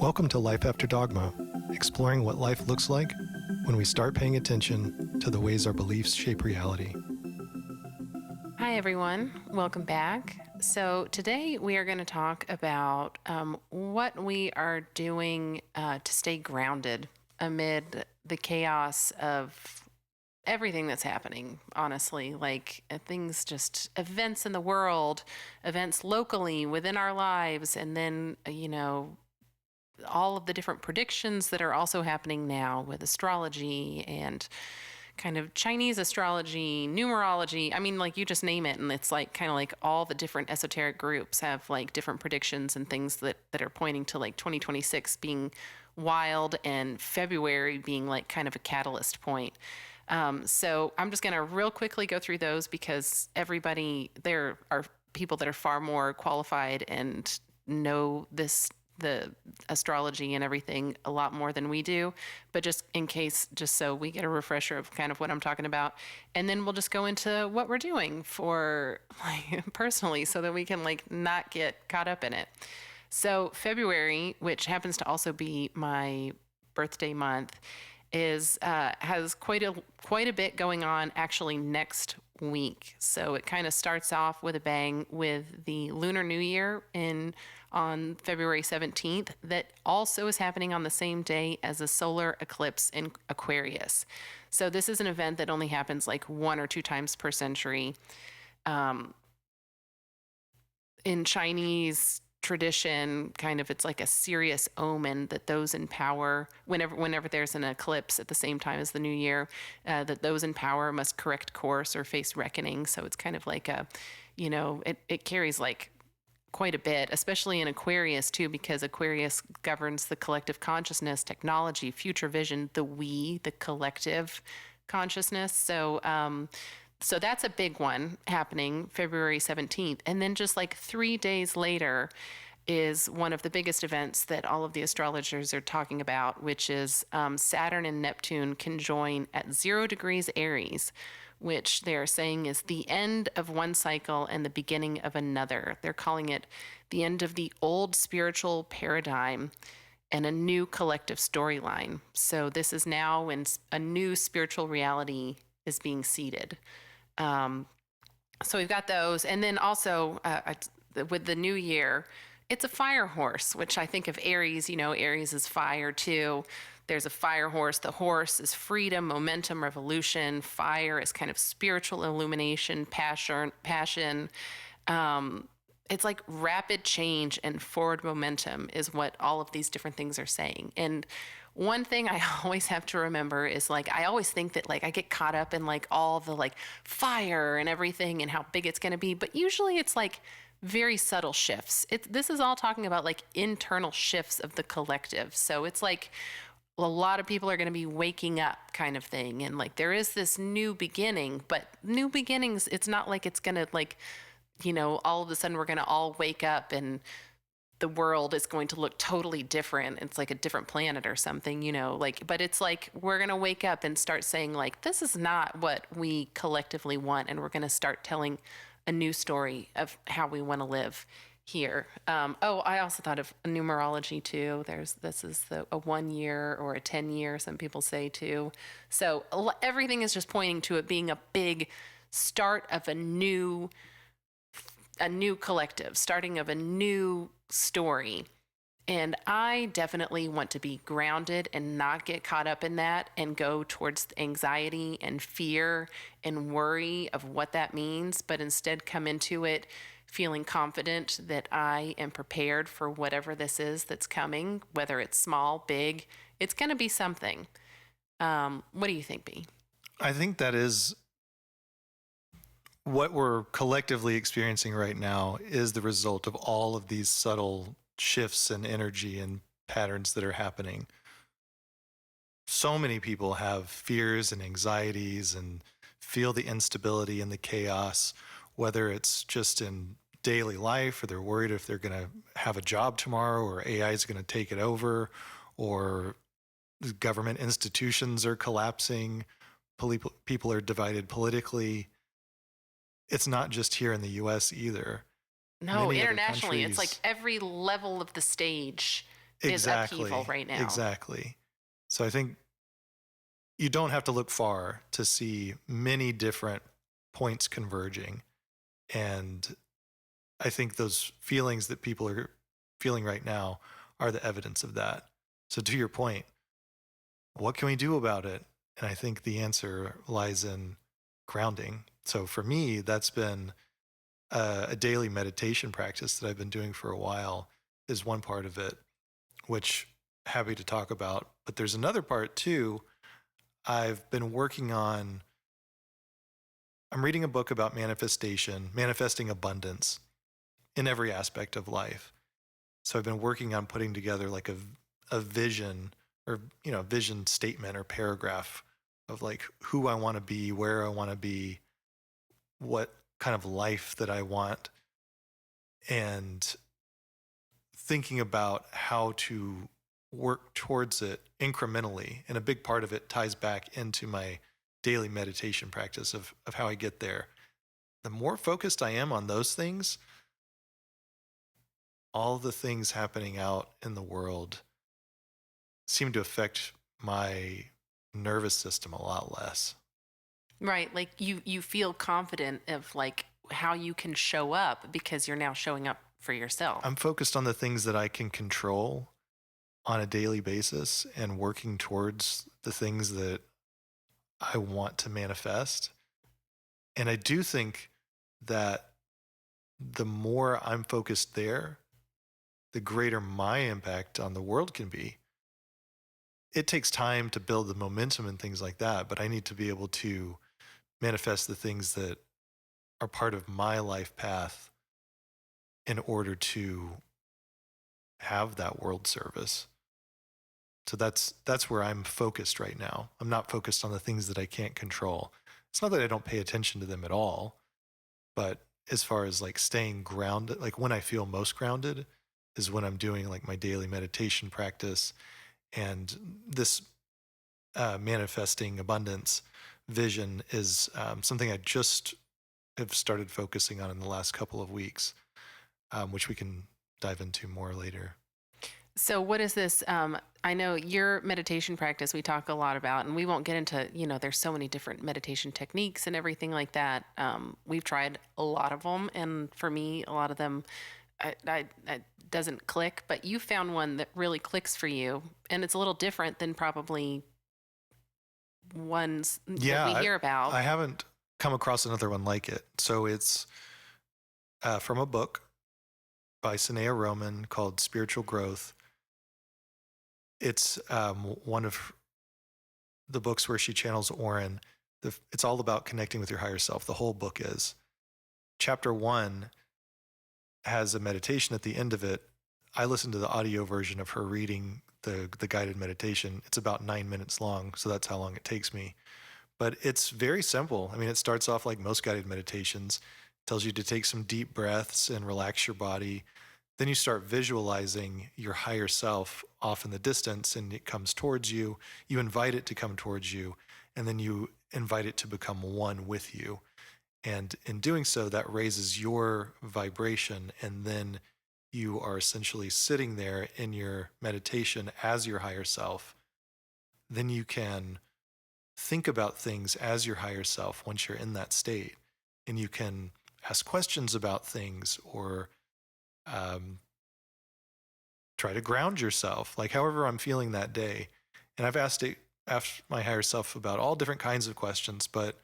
Welcome to Life After Dogma, exploring what life looks like when we start paying attention to the ways our beliefs shape reality. Hi, everyone. Welcome back. So today we are going to talk about what we are doing to stay grounded amid the chaos of everything that's happening, honestly, like things, just events in the world, events locally within our lives, and then, all of the different predictions that are also happening now with astrology and kind of Chinese astrology, numerology. I mean, like, you just name it. And it's like kind of like all the different esoteric groups have like different predictions and things that are pointing to like 2026 being wild and February being like kind of a catalyst point. So I'm just going to real quickly go through those because there are people that are far more qualified and know the astrology and everything a lot more than we do, but just in case, just so we get a refresher of kind of what I'm talking about. And then we'll just go into what we're doing for like personally so that we can like not get caught up in it. So February, which happens to also be my birthday month, has quite a bit going on actually next week. So it kind of starts off with a bang with the Lunar New Year on February 17th, that also is happening on the same day as a solar eclipse in Aquarius. So this is an event that only happens like 1 or 2 times per century. In Chinese tradition, kind of, it's like a serious omen that those in power, whenever there's an eclipse at the same time as the new year, that those in power must correct course or face reckoning. So it's kind of like it carries like quite a bit, especially in Aquarius too, because Aquarius governs the collective consciousness, technology, future vision, the collective consciousness. So that's a big one happening February 17th. And then just like 3 days later is one of the biggest events that all of the astrologers are talking about, which is Saturn and Neptune conjoin at 0 degrees Aries, which they're saying is the end of one cycle and the beginning of another. They're calling it the end of the old spiritual paradigm and a new collective storyline. So this is now when a new spiritual reality is being seeded. So we've got those. And then also with the new year, it's a fire horse, which I think of Aries, Aries is fire too. There's a fire horse. The horse is freedom, momentum, revolution. Fire is kind of spiritual illumination, passion. It's like rapid change and forward momentum is what all of these different things are saying. And one thing I always have to remember is like, I always think that like I get caught up in like all the like fire and everything and how big it's going to be. But usually it's like very subtle shifts. This is all talking about like internal shifts of the collective. So it's like a lot of people are going to be waking up kind of thing. And like, there is this new beginning, but new beginnings, it's not like it's going to like, all of a sudden we're going to all wake up and the world is going to look totally different. It's like a different planet or something, but it's like, we're going to wake up and start saying like, this is not what we collectively want. And we're going to start telling a new story of how we want to live here. I also thought of numerology too. This is a 1 year or a 10 year, some people say too. So everything is just pointing to it being a big start of a new collective, starting of a new story. And I definitely want to be grounded and not get caught up in that and go towards anxiety and fear and worry of what that means, but instead come into it feeling confident that I am prepared for whatever this is that's coming, whether it's small, big, it's going to be something. What do you think, B? I think that is what we're collectively experiencing right now is the result of all of these subtle shifts in energy and patterns that are happening. So many people have fears and anxieties and feel the instability and the chaos, whether it's just in daily life or they're worried if they're going to have a job tomorrow or AI is going to take it over or government institutions are collapsing, people are divided politically. It's not just here in the US either. No, internationally, it's like every level of the stage is upheaval Exactly. right now. Exactly. So I think you don't have to look far to see many different points converging. And I think those feelings that people are feeling right now are the evidence of that. So, to your point, what can we do about it? And I think the answer lies in grounding. So, for me, that's been a daily meditation practice that I've been doing for a while, is one part of it, which happy to talk about. But there's another part too. I've been working on, I'm reading a book about manifestation, manifesting abundance in every aspect of life. So I've been working on putting together like a vision, or, vision statement or paragraph of like who I want to be, where I want to be, what kind of life that I want, and thinking about how to work towards it incrementally. And a big part of it ties back into my daily meditation practice of how I get there. The more focused I am on those things, all the things happening out in the world seem to affect my nervous system a lot less. Right. Like you feel confident of like how you can show up because you're now showing up for yourself. I'm focused on the things that I can control on a daily basis and working towards the things that I want to manifest. And I do think that the more I'm focused there, the greater my impact on the world can be. It takes time to build the momentum and things like that, but I need to be able to manifest the things that are part of my life path in order to have that world service. So that's where I'm focused right now. I'm not focused on the things that I can't control. It's not that I don't pay attention to them at all, but as far as like staying grounded, like when I feel most grounded is when I'm doing like my daily meditation practice, and this manifesting abundance vision is something I just have started focusing on in the last couple of weeks, which we can dive into more later. So what is this? I know your meditation practice we talk a lot about, and we won't get into, there's so many different meditation techniques and everything like that. We've tried a lot of them. And for me, a lot of them, I doesn't click, but you found one that really clicks for you. And it's a little different than probably ones that Yeah, we hear about. I haven't come across another one like it. So it's from a book by Sanea Roman called Spiritual Growth. It's one of the books where she channels Oren. It's all about connecting with your higher self. The whole book is. Chapter 1 has a meditation at the end of it. I listened to the audio version of her reading the guided meditation. It's about 9 minutes long, so that's how long it takes me. But it's very simple. I mean, it starts off like most guided meditations. It tells you to take some deep breaths and relax your body. Then you start visualizing your higher self off in the distance, and it comes towards you. You invite it to come towards you, and then you invite it to become one with you. And in doing so, that raises your vibration, and then you are essentially sitting there in your meditation as your higher self. Then you can think about things as your higher self once you're in that state, and you can ask questions about things, or um, try to ground yourself, like however I'm feeling that day. And I've asked my higher self about all different kinds of questions, but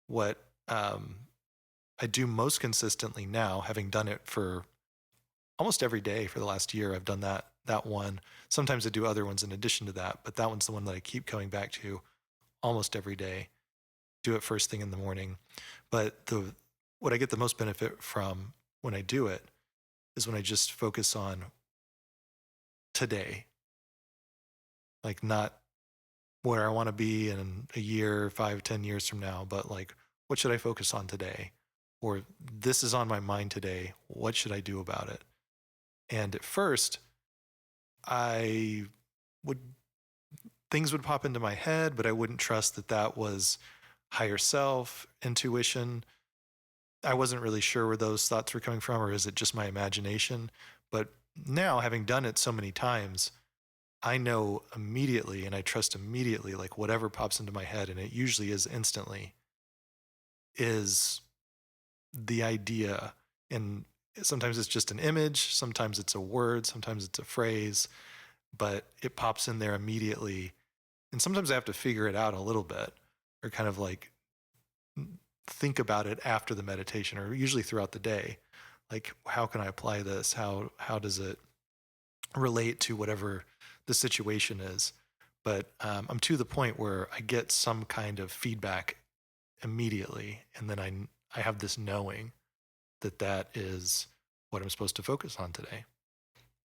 what I do most consistently now, having done it for almost every day for the last year, I've done that one. Sometimes I do other ones in addition to that, but that one's the one that I keep coming back to almost every day. Do it first thing in the morning. But what I get the most benefit from when I do it is when I just focus on today, like not where I want to be in a year, 5, 10 years from now, but like, what should I focus on today? Or this is on my mind today. What should I do about it? And at first, I would, things would pop into my head, but I wouldn't trust that that was higher self, intuition. I wasn't really sure where those thoughts were coming from, or is it just my imagination? But now, having done it so many times, I know immediately and I trust immediately, like whatever pops into my head, and it usually is instantly, is the idea. And sometimes it's just an image, sometimes it's a word, sometimes it's a phrase, but it pops in there immediately. And sometimes I have to figure it out a little bit, or kind of like think about it after the meditation, or usually throughout the day. Like, how can I apply this? How does it relate to whatever the situation is? But I'm to the point where I get some kind of feedback immediately, and then I have this knowing that that is what I'm supposed to focus on today.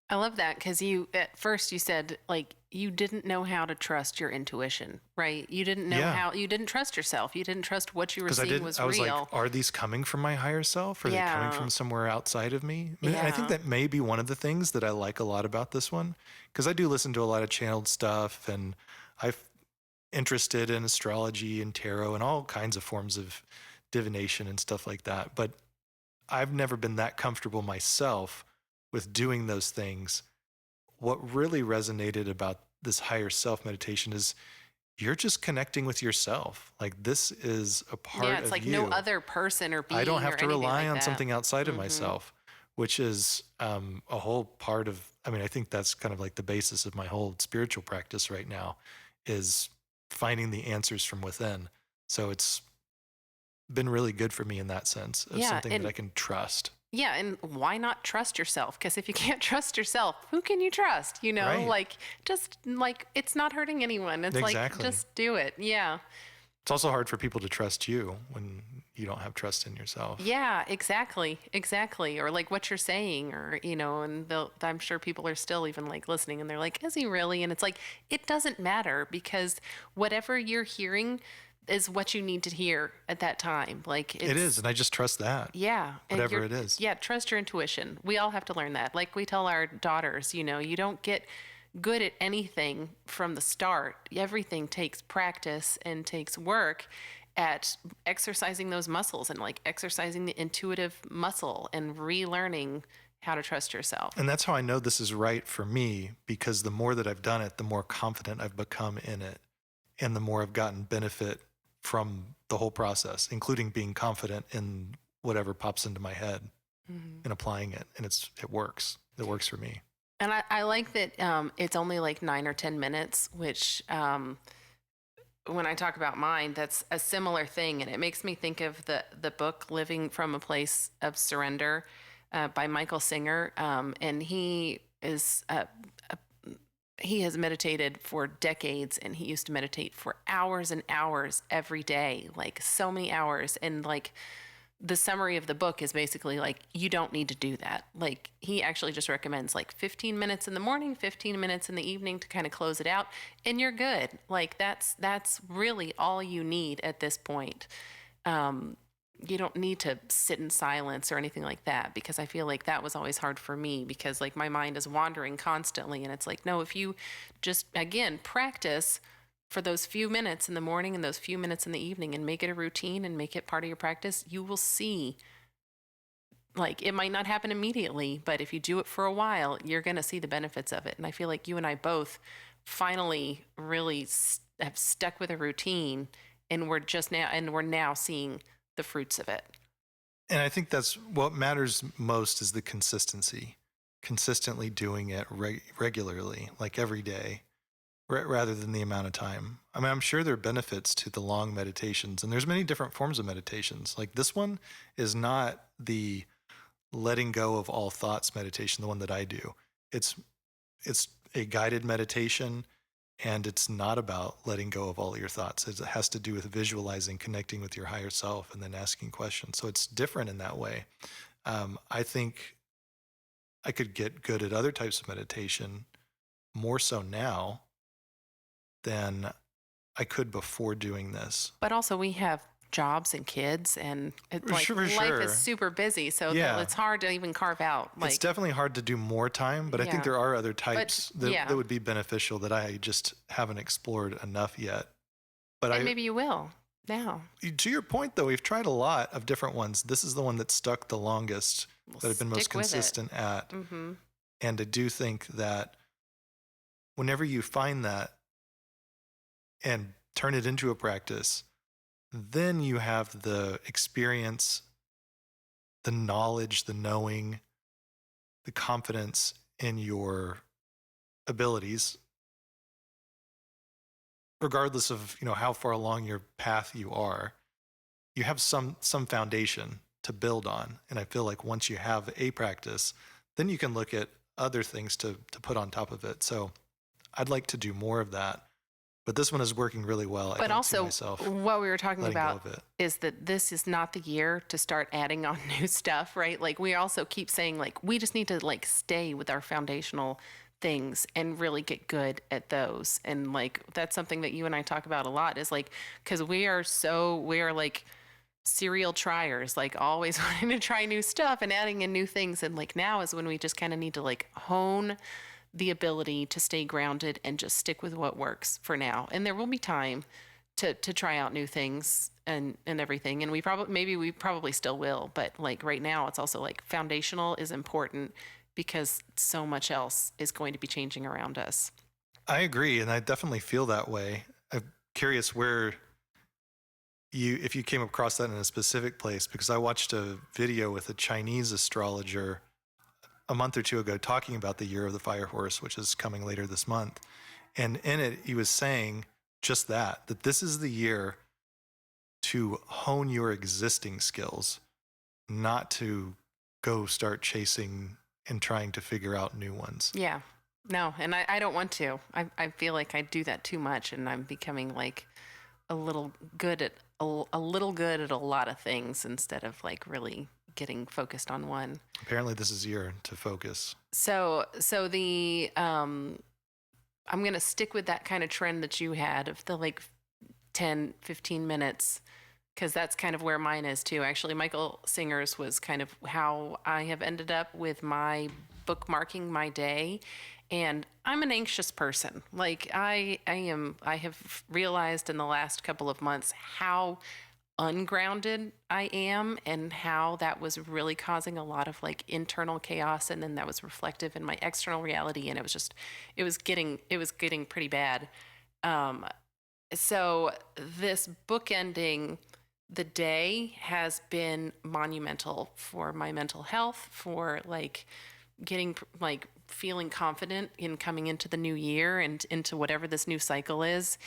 I love that because you, at first, you said like you didn't know how to trust your intuition, right? You didn't know Yeah, how, you didn't trust yourself. You didn't trust what you were because I seeing did. was I was like, real. are these coming from my higher self? Are they coming Yeah. from somewhere outside of me? And I think Yeah. that may be one of the things that I like a lot about this one, because I do listen to a lot of channeled stuff, and I'm interested in astrology and tarot and all kinds of forms of divination and stuff like that. But I've never been that comfortable myself with doing those things. What really resonated about this higher self meditation is you're just connecting with yourself. Like, this is a Yeah. part It's of like no you. other person or I don't being have or to anything rely like on that. something outside of Mm-hmm. myself, which is a whole part of, I mean, I think that's kind of like the basis of my whole spiritual practice right now, is finding the answers from within. So it's been really good for me in that sense of Yeah. something that I can trust. Yeah, and why not trust yourself? Because if you can't trust yourself, who can you trust? You know, Right. like just like it's not hurting anyone. It's like Exactly. just do it. Yeah. It's also hard for people to trust you when you don't have trust in yourself. Yeah, exactly. Exactly. Or like what you're saying, or, you know, and I'm sure people are still even like listening and they're like, is he really? And it's like, it doesn't matter because whatever you're hearing is what you need to hear at that time. Like It is, it's, and I just trust that, yeah, and whatever you're it is. yeah, trust your intuition. We all have to learn that. Like we tell our daughters, you know, you don't get good at anything from the start. Everything takes practice and takes work at exercising those muscles and like exercising the intuitive muscle and relearning how to trust yourself. And that's how I know this is right for me, because the more that I've done it, the more confident I've become in it, and the more I've gotten benefit from the whole process, including being confident in whatever pops into my head Mhm. and applying it. And it works. It works for me. And I like that it's only like 9 or 10 minutes, which when I talk about mine, that's a similar thing, and it makes me think of the book "Living from a Place of Surrender" by Michael Singer, and he has meditated for decades, and he used to meditate for hours and hours every day, like so many hours, and like the summary of the book is basically like you don't need to do that. Like he actually just recommends like 15 minutes in the morning, 15 minutes in the evening to kind of close it out, and you're good. Like that's really all you need at this point. You don't need to sit in silence or anything like that, because I feel like that was always hard for me because like my mind is wandering constantly, and it's like no, if you just again practice for those few minutes in the morning and those few minutes in the evening and make it a routine and make it part of your practice, you will see, like it might not happen immediately, but if you do it for a while, you're going to see the benefits of it. And I feel like you and I both finally really have stuck with a routine, and we're now seeing the fruits of it. And I think that's what matters most, is the consistency, consistently doing it regularly, like every day, rather than the amount of time. I mean, I'm sure there are benefits to the long meditations, and there's many different forms of meditations. Like, this one is not the letting go of all thoughts meditation, the one that I do. It's a guided meditation, and it's not about letting go of all your thoughts. It has to do with visualizing, connecting with your higher self, and then asking questions. So it's different in that way. I think I could get good at other types of meditation more so now than I could before doing this. But also, we have jobs and kids, and it, like Sure, for life sure. is super busy, so Yeah. it's hard to even carve out. It's Like, definitely hard to do more time, but I think yeah, there are other types yeah, that would be beneficial that I just haven't explored enough yet. But and maybe you will now. to your point though, we've tried a lot of different ones. This is the one that stuck the longest, We'll that I've been most stick with it. consistent at. Mm-hmm. And I do think that whenever you find that and turn it into a practice, then you have the experience, the knowledge, the knowing, the confidence in your abilities, regardless of how far along your path you are. You have some foundation to build on, and I feel like once you have a practice, then you can look at other things to put on top of it. So I'd like to do more of that, but this one is working really well. I But don't see also, myself what we were talking letting go about of it. is that this is not the year to start adding on new stuff, right? Like, we also keep saying, like, we just need to, like, stay with our foundational things and really get good at those. And, like, that's something that you and I talk about a lot, is like, because we are like serial triers, like always wanting to try new stuff and adding in new things. And, like, now is when we just kind of need to, like, hone the ability to stay grounded and just stick with what works for now. And there will be time to try out new things and everything. And we probably still will, but, like, right now it's also like foundational is important because so much else is going to be changing around us. I agree, and I definitely feel that way. I'm curious where if you came across that in a specific place, because I watched a video with a Chinese astrologer a month or two ago talking about the year of the fire horse, which is coming later this month. And in it, he was saying just that this is the year to hone your existing skills, not to go start chasing and trying to figure out new ones. Yeah. No, and I don't want to. I feel like I do that too much, and I'm becoming like a little good at a little good at a lot of things instead of, like, really getting focused on one. Apparently, this is your to focus. So the I'm going to stick with that kind of trend that you had of the, like, 10, 15 minutes, because that's kind of where mine is too. Actually, Michael Singer's was kind of how I have ended up with my bookmarking my day. And I'm an anxious person. Like, I have realized in the last couple of months how ungrounded I am, and how that was really causing a lot of, like, internal chaos, and then that was reflective in my external reality, and it was getting pretty bad. So this bookending the day has been monumental for my mental health, for, like, getting, like, feeling confident in coming into the new year and into whatever this new cycle is.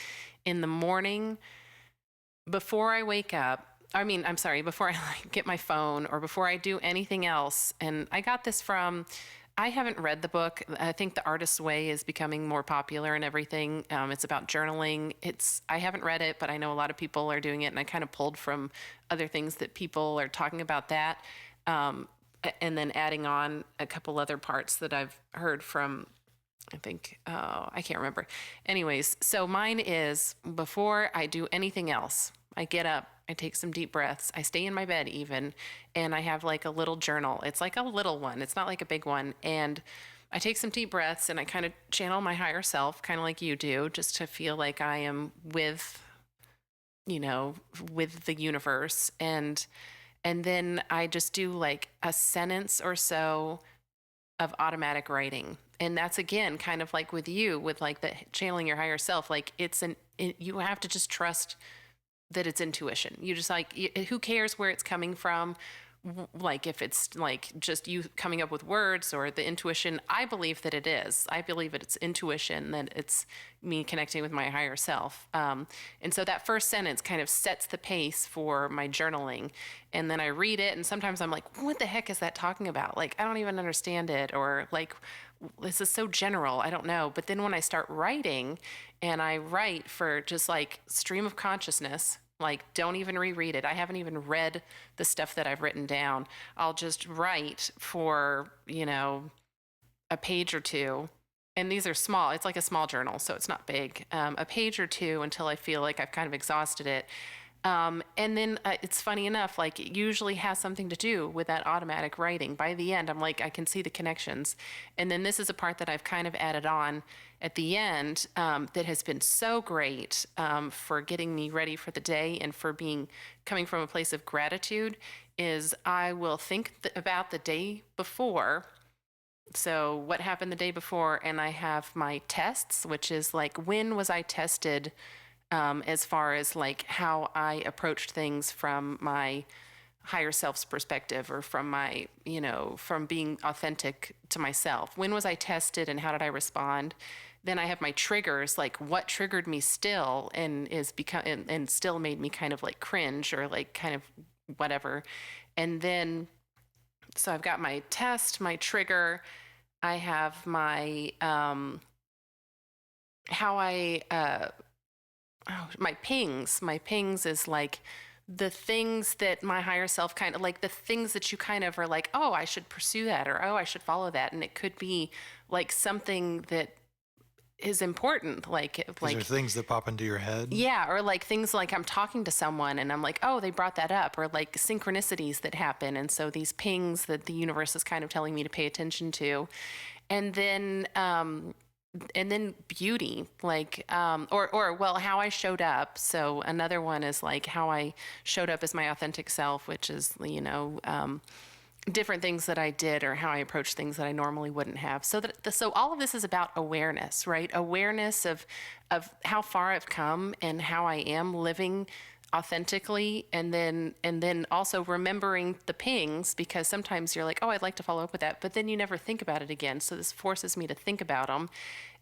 In the morning, before I wake up, before I, like, get my phone or before I do anything else. And I got this from, I haven't read the book. I think The Artist's Way is becoming more popular and everything. It's about journaling. I haven't read it, but I know a lot of people are doing it, and I kind of pulled from other things that people are talking about that. And then adding on a couple other parts that I've heard from, I think, I can't remember. Anyways, so mine is, before I do anything else, I get up, I take some deep breaths, I stay in my bed even, and I have, like, a little journal. It's like a little one, it's not like a big one. And I take some deep breaths and I kind of channel my higher self, kind of like you do, just to feel like I am with the universe. And then I just do, like, a sentence or so of automatic writing. And that's, again, kind of like with you, with, like, the channeling your higher self. Like, you have to just trust that it's intuition. You just, like, who cares where it's coming from? Like, if it's, like, just you coming up with words or the intuition, I believe that it is. I believe that it's intuition, that it's me connecting with my higher self. And so that first sentence kind of sets the pace for my journaling. And then I read it, and sometimes I'm like, what the heck is that talking about? Like, I don't even understand it. Or, like, this is so general, I don't know. But then when I start writing, and I write for just, like, stream of consciousness, like, don't even reread it. I haven't even read the stuff that I've written down. I'll just write for, a page or two. And these are small. It's like a small journal, so it's not big. A page or two until I feel like I've kind of exhausted it. And then it's funny enough, like, it usually has something to do with that automatic writing. By the end, I'm like, I can see the connections. And then this is a part that I've kind of added on at the end, that has been so great, for getting me ready for the day and for coming from a place of gratitude, is I will think about the day before, So what happened the day before, and I have my tests, which is like when was I tested, as far as like how I approached things from my higher self's perspective, or from my, from being authentic to myself. When was I tested and how did I respond? Then I have my triggers, like what triggered me still and is become and still made me kind of like cringe or like kind of whatever. And then so I've got my test, my trigger, I have my how I my pings. My pings is like the things that my higher self kind of like, the things that you kind of are like, oh, I should pursue that, or oh, I should follow that. And it could be like something that is important, These are things that pop into your head. yeah, or like things like I'm talking to someone and I'm like, oh, they brought that up, or like synchronicities that happen. And so these pings that the universe is kind of telling me to pay attention to. And then beauty, like or well, how I showed up. So another one is like how I showed up as my authentic self, which is different things that I did, or how I approached things that I normally wouldn't have. So all of this is about awareness, right? Awareness of how far I've come and how I am living authentically, and then also remembering the pings, because sometimes you're like, oh, I'd like to follow up with that, but then you never think about it again. So this forces me to think about them.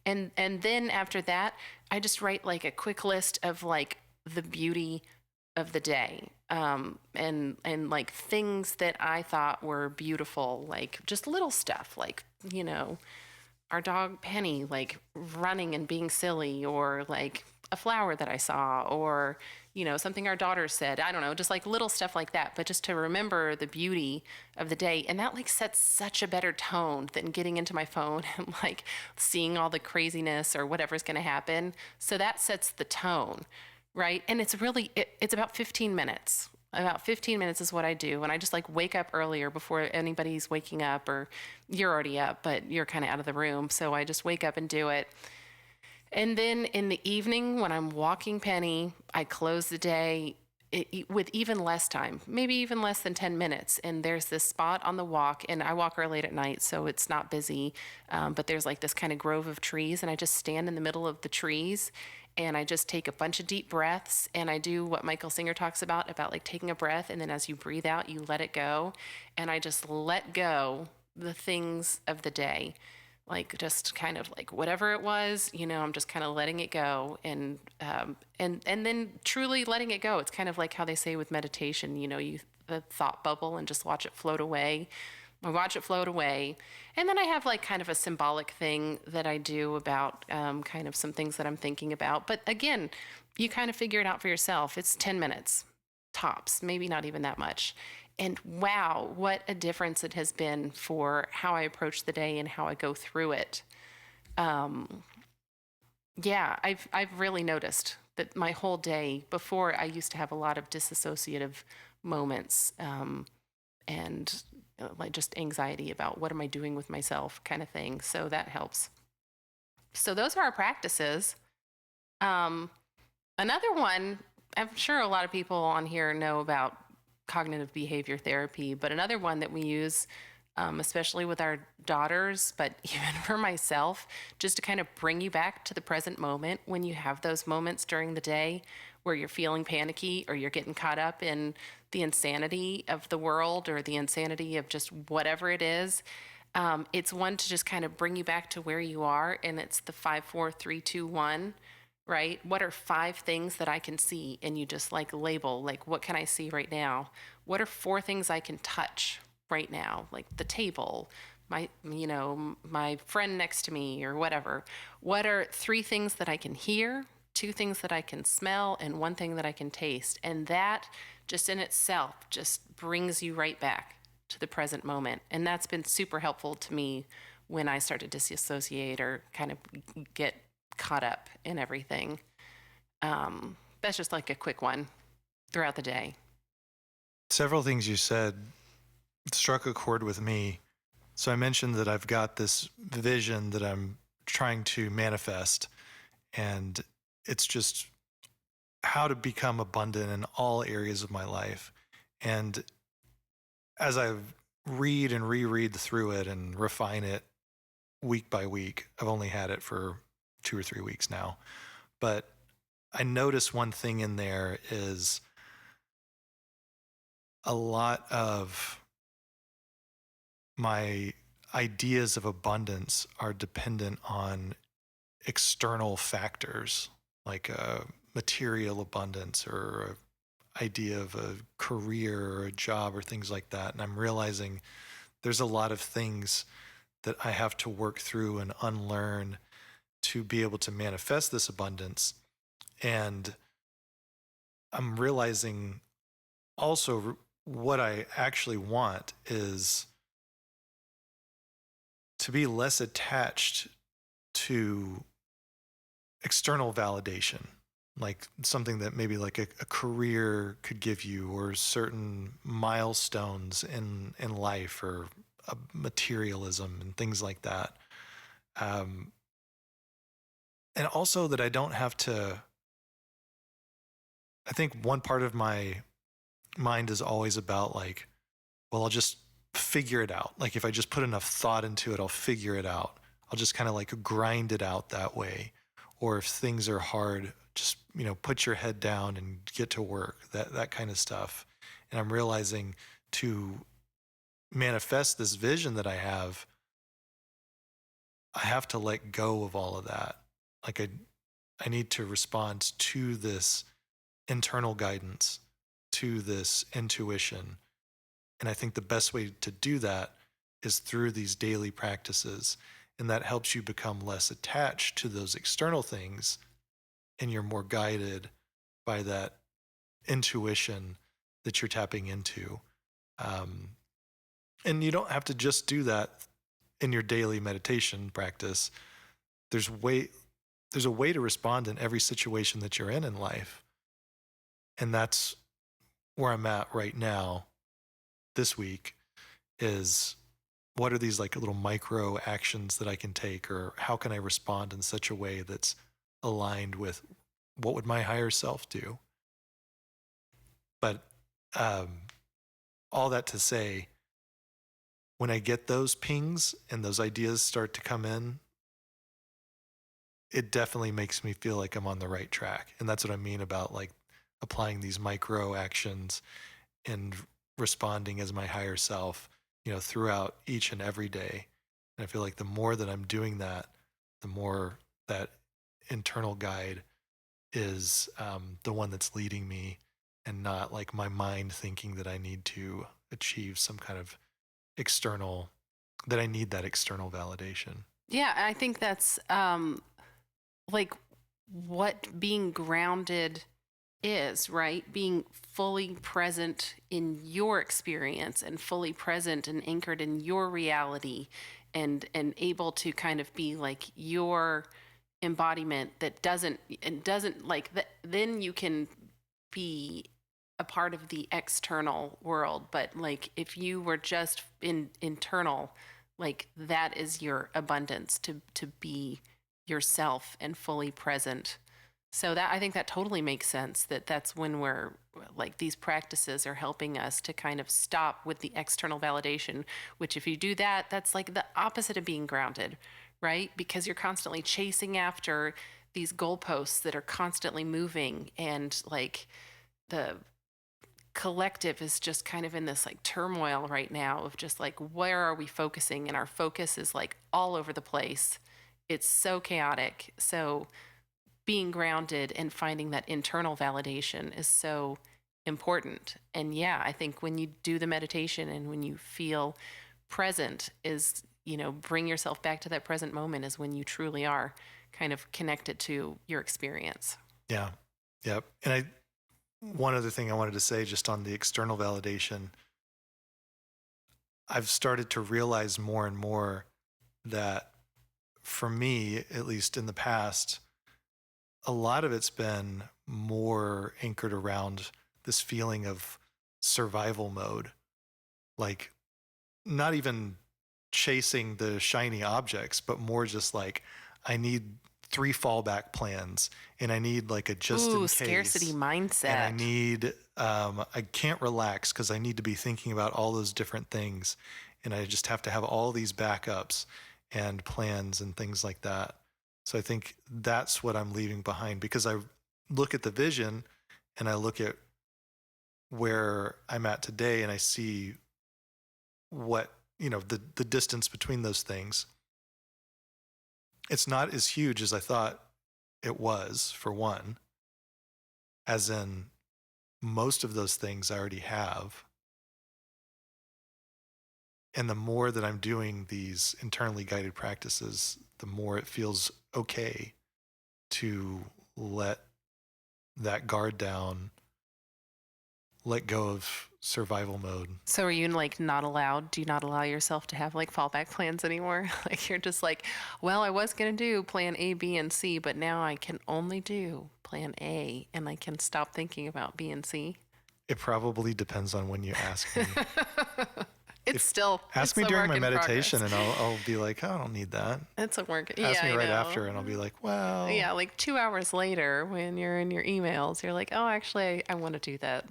And then after that, I just write like a quick list of like the beauty of the day, and like things that I thought were beautiful, like just little stuff, like our dog Penny like running and being silly, or like a flower that I saw, or something our daughter said. I don't know, just like little stuff like that, but just to remember the beauty of the day. And that like sets such a better tone than getting into my phone and like seeing all the craziness or whatever's going to happen. So that sets the tone, right? And it's really it's about 15 minutes. About 15 minutes is what I do. And I just like wake up earlier before anybody's waking up, or you're already up, but you're kind of out of the room. So I just wake up and do it. And then in the evening, when I'm walking Penny, I close the day with even less time, maybe even less than 10 minutes. And there's this spot on the walk, and I walk her late at night, so it's not busy. But there's like this kind of grove of trees, and I just stand in the middle of the trees, and I just take a bunch of deep breaths, and I do what Michael Singer talks about like taking a breath, and then as you breathe out, you let it go. And I just let go the things of the day, like just kind of like whatever it was, I'm just kind of letting it go, and then truly letting it go. It's kind of like how they say with meditation, you the thought bubble and just watch it float away. I watch it float away. And then I have like kind of a symbolic thing that I do about kind of some things that I'm thinking about. But again, you kind of figure it out for yourself. It's 10 minutes tops, maybe not even that much. And wow, what a difference it has been for how I approach the day and how I go through it. Yeah, I've really noticed that my whole day, before I used to have a lot of disassociative moments, and like just anxiety about what am I doing with myself kind of thing. So that helps. So those are our practices. Um, Another one, I'm sure a lot of people on here know about cognitive behavior therapy, but another one that we use, especially with our daughters, but even for myself, just to kind of bring you back to the present moment when you have those moments during the day where you're feeling panicky, or you're getting caught up in the insanity of the world, or the insanity of just whatever it is. It's one to just kind of bring you back to where you are, and it's the 5, 4, 3, 2, 1. Right? What are 5 things that I can see? And you just like label, like, what can I see right now? What are 4 things I can touch right now? Like the table, my friend next to me, or whatever. What are 3 things that I can hear, 2 things that I can smell, and 1 thing that I can taste? And that just in itself just brings you right back to the present moment. And that's been super helpful to me when I start to disassociate or kind of get caught up in everything. That's just like a quick one throughout the day. Several things you said struck a chord with me. So I mentioned that I've got this vision that I'm trying to manifest, and it's just how to become abundant in all areas of my life. And as I read and reread through it and refine it, week by week. I've only had it for 2 or 3 weeks now. But I notice one thing in there is a lot of my ideas of abundance are dependent on external factors like material abundance or a idea of a career or a job or things like that. And I'm realizing there's a lot of things that I have to work through and unlearn to be able to manifest this abundance. And I'm realizing also what I actually want is to be less attached to external validation, like something that maybe like a career could give you, or certain milestones in life, or materialism and things like that. Um, and also that I don't have to. I think one part of my mind is always about like, well, I'll just figure it out. Like if I just put enough thought into it, I'll figure it out. I'll just kind of like grind it out that way. Or if things are hard, just, put your head down and get to work, that kind of stuff. And I'm realizing to manifest this vision that I have to let go of all of that. Like I need to respond to this internal guidance, to this intuition. And I think the best way to do that is through these daily practices. And that helps you become less attached to those external things. And you're more guided by that intuition that you're tapping into. Um, and you don't have to just do that in your daily meditation practice. There's a way to respond in every situation that you're in life. And that's where I'm at right now this week, is what are these like little micro actions that I can take, or how can I respond in such a way that's aligned with what would my higher self do? But all that to say, when I get those pings and those ideas start to come in, it definitely makes me feel like I'm on the right track. And that's what I mean about like applying these micro actions and responding as my higher self, throughout each and every day. And I feel like the more that I'm doing that, the more that internal guide is the one that's leading me, and not like my mind thinking that I need to achieve some kind of external, that I need that external validation. Yeah, I think that's like what being grounded is, right? Being fully present in your experience and fully present and anchored in your reality, and able to kind of be like your embodiment that doesn't like that, then you can be a part of the external world. But like if you were just internal, like that is your abundance, to be yourself and fully present. So that, I think that totally makes sense, that that's when we're like these practices are helping us to kind of stop with the external validation, which if you do that, that's like the opposite of being grounded, right? Because you're constantly chasing after these goalposts that are constantly moving, and like the collective is just kind of in this like turmoil right now of just like, where are we focusing? And our focus is like all over the place. It's so chaotic. So being grounded and finding that internal validation is so important. And yeah, I think when you do the meditation and when you feel present, is, bring yourself back to that present moment, is when you truly are kind of connected to your experience. Yeah. Yep. And one other thing I wanted to say just on the external validation, I've started to realize more and more that for me, at least in the past, a lot of it's been more anchored around this feeling of survival mode. Like not even chasing the shiny objects, but more just like, I need 3 fallback plans, and I need like a just Ooh, in scarcity case. And I mindset. need, I can't relax because I need to be thinking about all those different things. And I just have to have all these backups. and plans and things like that. So I think that's what I'm leaving behind, because I look at the vision and I look at where I'm at today and I see what, the distance between those things. It's not as huge as I thought it was, for one, as in most of those things I already have. And the more that I'm doing these internally guided practices, the more it feels okay to let that guard down, let go of survival mode. So are you like not allowed? Do you not allow yourself to have like fallback plans anymore? Like you're just like, well, I was going to do plan A, B, and C, but now I can only do plan A and I can stop thinking about B and C? It probably depends on when you ask me. Ask me a during work my in meditation progress. and I'll be like, oh, I don't need that. It's a work. Ask Yeah, me I right know. after and I'll be like, well. Yeah, like 2 hours later when you're in your emails, you're like, oh, actually, I want to do that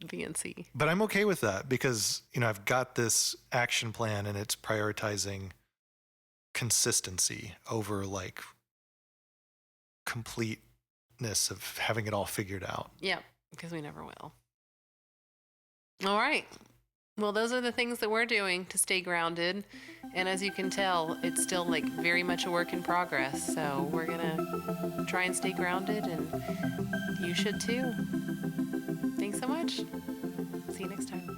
B and C. But I'm okay with that because, I've got this action plan and it's prioritizing consistency over like completeness of having it all figured out. Yeah, because we never will. All right. Well, those are the things that we're doing to stay grounded. And as you can tell, it's still like very much a work in progress. So we're going to try and stay grounded, and you should too. Thanks so much. See you next time.